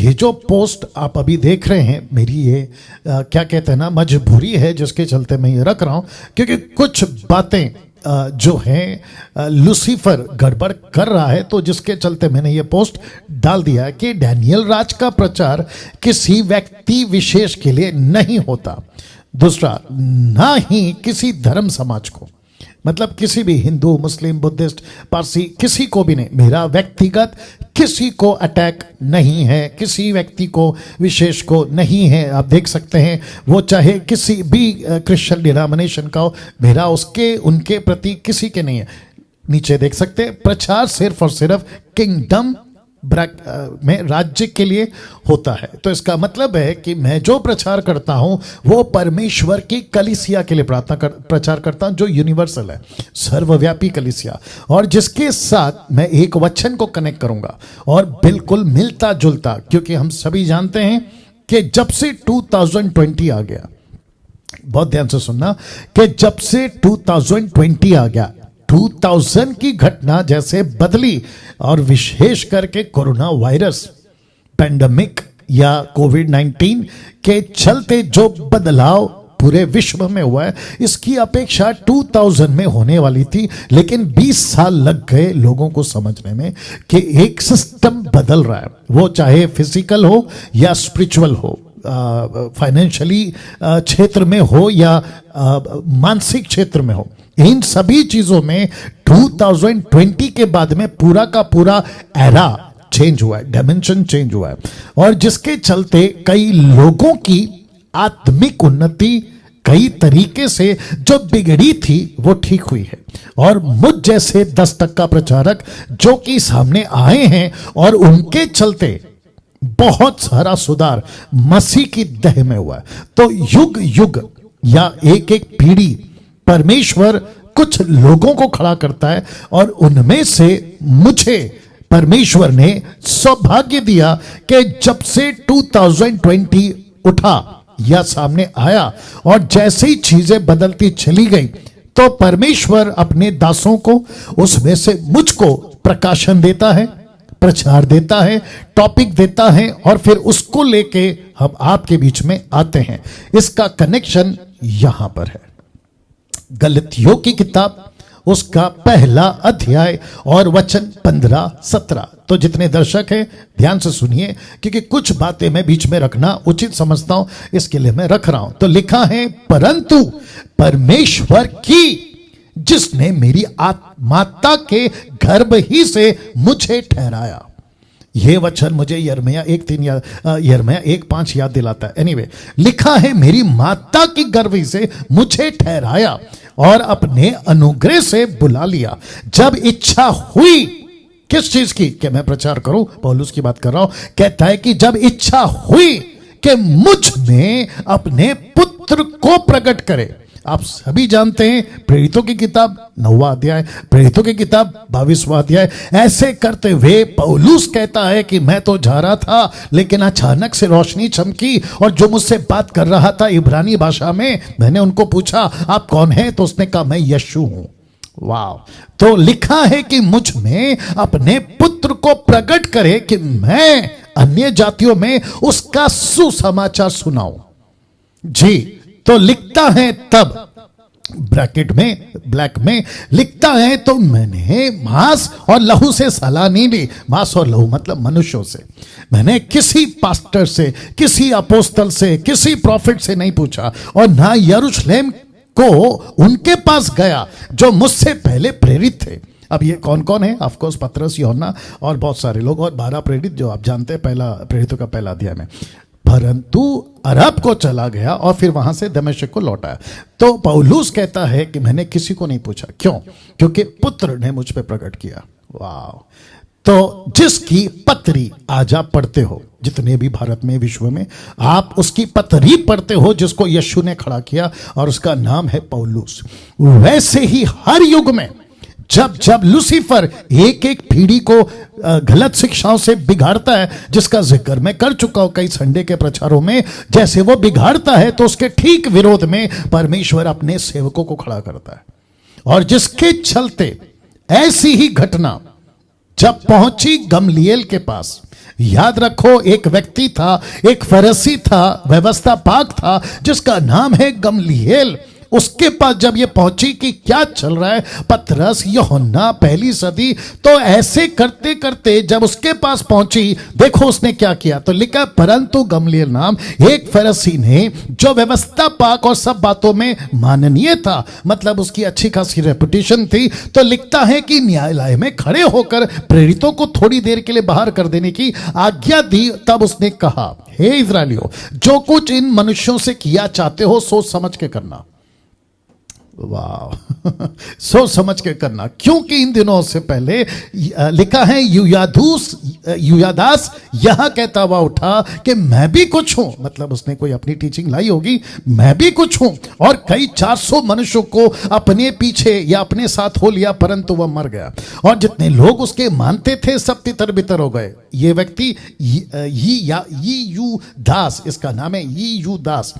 ये जो पोस्ट आप अभी देख रहे हैं, मेरी ये क्या कहते हैं ना, मजबूरी है जिसके चलते मैं ये रख रहा हूं, क्योंकि कुछ बातें जो हैं लूसीफर गड़बड़ कर रहा है, तो जिसके चलते मैंने ये पोस्ट डाल दिया है कि डैनियल राज का प्रचार किसी व्यक्ति विशेष के लिए नहीं होता। दूसरा, ना ही किसी धर्म समाज को, मतलब किसी भी हिंदू, मुस्लिम, बुद्धिस्ट, पारसी, किसी को भी नहीं। मेरा व्यक्तिगत किसी को अटैक नहीं है, किसी व्यक्ति को विशेष को नहीं है। आप देख सकते हैं वो चाहे किसी भी क्रिश्चियन डिनोमिनेशन का हो, मेरा उसके उनके प्रति किसी के नहीं है। नीचे देख सकते हैं, प्रचार सिर्फ और सिर्फ किंगडम में राज्य के लिए होता है। तो इसका मतलब है कि मैं जो प्रचार करता हूं वो परमेश्वर की कलीसिया के लिए प्रचार करता हूं, जो यूनिवर्सल है, सर्वव्यापी कलीसिया, और जिसके साथ मैं एक वचन को कनेक्ट करूंगा और बिल्कुल मिलता जुलता, क्योंकि हम सभी जानते हैं कि जब से 2020 आ गया, बहुत ध्यान से सुनना, कि जब से 2020 आ गया, 2000 की घटना जैसे बदली, और विशेष करके कोरोना वायरस पैंडेमिक या कोविड-19 के चलते जो बदलाव पूरे विश्व में हुआ है, इसकी अपेक्षा 2000 में होने वाली थी, लेकिन 20 साल लग गए लोगों को समझने में कि एक सिस्टम बदल रहा है, वो चाहे फिजिकल हो या स्पिरिचुअल हो, फाइनेंशियली क्षेत्र में हो या मानसिक क्षेत्र में हो। इन सभी चीजों में 2020 के बाद में पूरा का पूरा एरा चेंज हुआ है, डायमेंशन चेंज हुआ है, और जिसके चलते कई लोगों की आत्मिक उन्नति कई तरीके से जो बिगड़ी थी वो ठीक हुई है। और मुझ जैसे 10% प्रचारक जो कि सामने आए हैं, और उनके चलते बहुत सारा सुधार मसीह की देह में हुआ है। तो युग युग या एक एक पीढ़ी परमेश्वर कुछ लोगों को खड़ा करता है, और उनमें से मुझे परमेश्वर ने सौभाग्य दिया कि जब से 2020 उठा या सामने आया, और जैसे ही चीजें बदलती चली गई, तो परमेश्वर अपने दासों को उसमें से मुझको प्रकाशन देता है, प्रचार देता है, टॉपिक देता है, और फिर उसको लेके हम आपके बीच में आते हैं। इसका कनेक्शन यहां पर है, गलतियों की किताब, उसका पहला अध्याय और वचन 15-17। तो जितने दर्शक हैं ध्यान से सुनिए, क्योंकि कुछ बातें मैं बीच में रखना उचित समझता हूं, इसके लिए मैं रख रहा हूं। तो लिखा है, परंतु परमेश्वर की जिसने मेरी माता के गर्भ ही से मुझे ठहराया। यह वचन मुझे यिर्मयाह 1:3 या यिर्मयाह 1:5 याद दिलाता है। एनीवे, लिखा है, मेरी माता की गर्भ ही से मुझे ठहराया और अपने अनुग्रह से बुला लिया, जब इच्छा हुई। किस चीज की? कि मैं प्रचार करूं। पौलुस की बात कर रहा हूं। कहता है कि जब इच्छा हुई कि मुझ में अपने पुत्र को प्रकट करे। आप सभी जानते हैं, प्रेरितों की किताब 9वां अध्याय, प्रेरितों की किताब 22वां अध्याय, ऐसे करते हुए पौलुस कहता है कि मैं तो जा रहा था, लेकिन अचानक से रोशनी चमकी, और जो मुझसे बात कर रहा था इब्रानी भाषा में, मैंने उनको पूछा आप कौन हैं, तो उसने कहा मैं यीशु हूं। वाह! तो लिखा है कि मुझ में अपने पुत्र को प्रकट करे कि मैं अन्य जातियों में उसका सुसमाचार सुनाऊं। जी, तो लिखता है, तब ब्रैकेट में ब्लैक में लिखता है, तो मैंने मांस और लहू से सलाह नहीं ली। मांस और लहू मतलब मनुष्यों से। मैंने किसी पास्टर से, किसी अपोस्तल से, किसी प्रॉफिट से नहीं पूछा, और ना यरूशलेम को उनके पास गया जो मुझसे पहले प्रेरित थे। अब ये कौन कौन है? ऑफ कोर्स पतरस, यूहन्ना और बहुत सारे लोग, और 12 प्रेरित जो आप जानते हैं पहला प्रेरितों का पहला अध्याय में। परंतु अरब को चला गया और फिर वहां से दमिश्क को लौटा। तो पौलुस कहता है कि मैंने किसी को नहीं पूछा। क्यों? क्योंकि पुत्र ने मुझ पे प्रकट किया। वाह! तो जिसकी पत्री आज आप पढ़ते हो, जितने भी भारत में, विश्व में, आप उसकी पत्री पढ़ते हो जिसको यीशु ने खड़ा किया, और उसका नाम है पौलुस। वैसे ही हर युग में जब जब लूसीफर एक एक पीढ़ी को गलत शिक्षाओं से बिगाड़ता है, जिसका जिक्र मैं कर चुका हूं कई संडे के प्रचारों में, जैसे वो बिगाड़ता है, तो उसके ठीक विरोध में परमेश्वर अपने सेवकों को खड़ा करता है। और जिसके चलते ऐसी ही घटना जब पहुंची गमलीएल के पास, याद रखो, एक व्यक्ति था, एक फरीसी था, व्यवस्था पाक था, जिसका नाम है गमलीएल। उसके पास जब ये पहुंची कि क्या चल रहा है, पतरस, यूहन्ना, पहली सदी, तो ऐसे करते करते जब उसके पास पहुंची, देखो उसने क्या किया। तो लिखा, परंतु गमलीएल नाम एक फरीसी ने, जो व्यवस्था पाक और सब बातों में माननीय था, मतलब उसकी अच्छी खासी रेपुटेशन थी, तो लिखता है कि न्यायालय में खड़े होकर प्रेरितों को थोड़ी देर के लिए बाहर कर देने की आज्ञा दी। तब उसने कहा, हे इस्राएलियों, जो कुछ इन मनुष्यों से किया चाहते हो सोच समझ के करना। वाह सोच समझ के करना, क्योंकि इन दिनों से पहले लिखा है, यूयादास यहां कहता हुआ उठा कि मैं भी कुछ हूं, मतलब उसने कोई अपनी टीचिंग लाई होगी, मैं भी कुछ हूं, और कई 400 मनुष्यों को अपने पीछे या अपने साथ हो लिया, परंतु वह मर गया। और जितने लोग उसके मानते थे सब तितर बितर हो गए। ये व्यक्ति यूदास, इसका नाम है यूदास।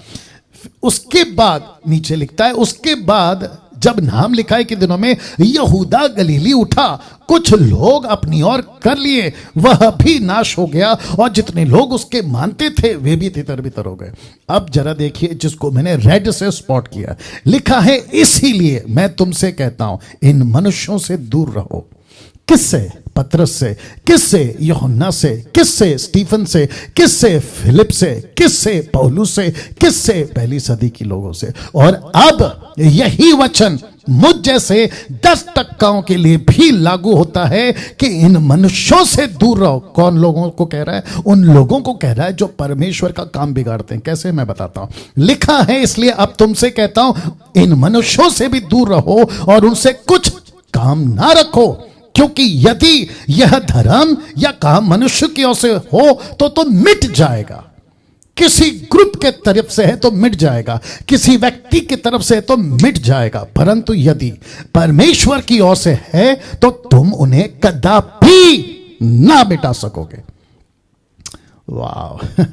उसके बाद नीचे लिखता है, उसके बाद जब नाम लिखा है कि दिनों में यहूदा गलीली उठा, कुछ लोग अपनी ओर कर लिए, वह भी नाश हो गया, और जितने लोग उसके मानते थे वे भी तितर बितर हो गए। अब जरा देखिए, जिसको मैंने रेड से स्पॉट किया, लिखा है, इसीलिए मैं तुमसे कहता हूं, इन मनुष्यों से दूर रहो। किससे? पतरस से। किससे? यूहन्ना से। किससे? स्टीफन से। किससे? फिलिप से। किससे? पौलुस से। किससे? पहली सदी के लोगों से। और अब यही वचन मुझ जैसे 10% के लिए भी लागू होता है कि इन मनुष्यों से दूर रहो। कौन लोगों को कह रहा है? उन लोगों को कह रहा है जो परमेश्वर का काम बिगाड़ते हैं। कैसे? मैं बताता हूं। लिखा है, इसलिए अब तुमसे कहता हूं, इन मनुष्यों से भी दूर रहो और उनसे कुछ काम ना रखो, क्योंकि यदि यह धर्म या काम मनुष्य की ओर से हो तो मिट जाएगा। किसी ग्रुप के तरफ से है तो मिट जाएगा, किसी व्यक्ति की तरफ से है तो मिट जाएगा, परंतु यदि परमेश्वर की ओर से है तो तुम उन्हें कदापि ना मिटा सकोगे। वाह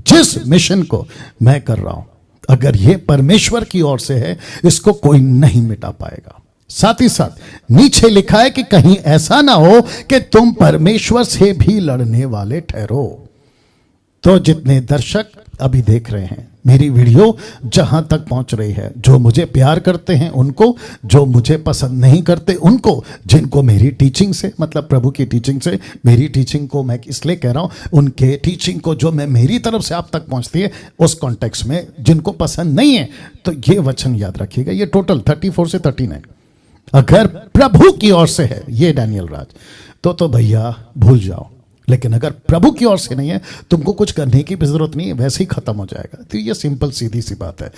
जिस मिशन को मैं कर रहा हूं, अगर यह परमेश्वर की ओर से है, इसको कोई नहीं मिटा पाएगा। साथ ही साथ नीचे लिखा है कि कहीं ऐसा ना हो कि तुम परमेश्वर से भी लड़ने वाले ठहरो। तो जितने दर्शक अभी देख रहे हैं, मेरी वीडियो जहां तक पहुंच रही है, जो मुझे प्यार करते हैं उनको, जो मुझे पसंद नहीं करते उनको, जिनको मेरी टीचिंग से, मतलब प्रभु की टीचिंग से, मेरी टीचिंग को मैं इसलिए कह रहा हूं, उनके टीचिंग को जो मैं मेरी तरफ से आप तक पहुंचती है उस कॉन्टेक्स्ट में, जिनको पसंद नहीं है, तो ये वचन याद रखिएगा। ये टोटल 34 से 39 अगर प्रभु की ओर से है, ये डैनियल राज, तो भैया भूल जाओ। लेकिन अगर प्रभु की ओर से नहीं है, तुमको कुछ करने की भी जरूरत नहीं है, वैसे ही खत्म हो जाएगा। तो ये सिंपल सीधी सी बात है।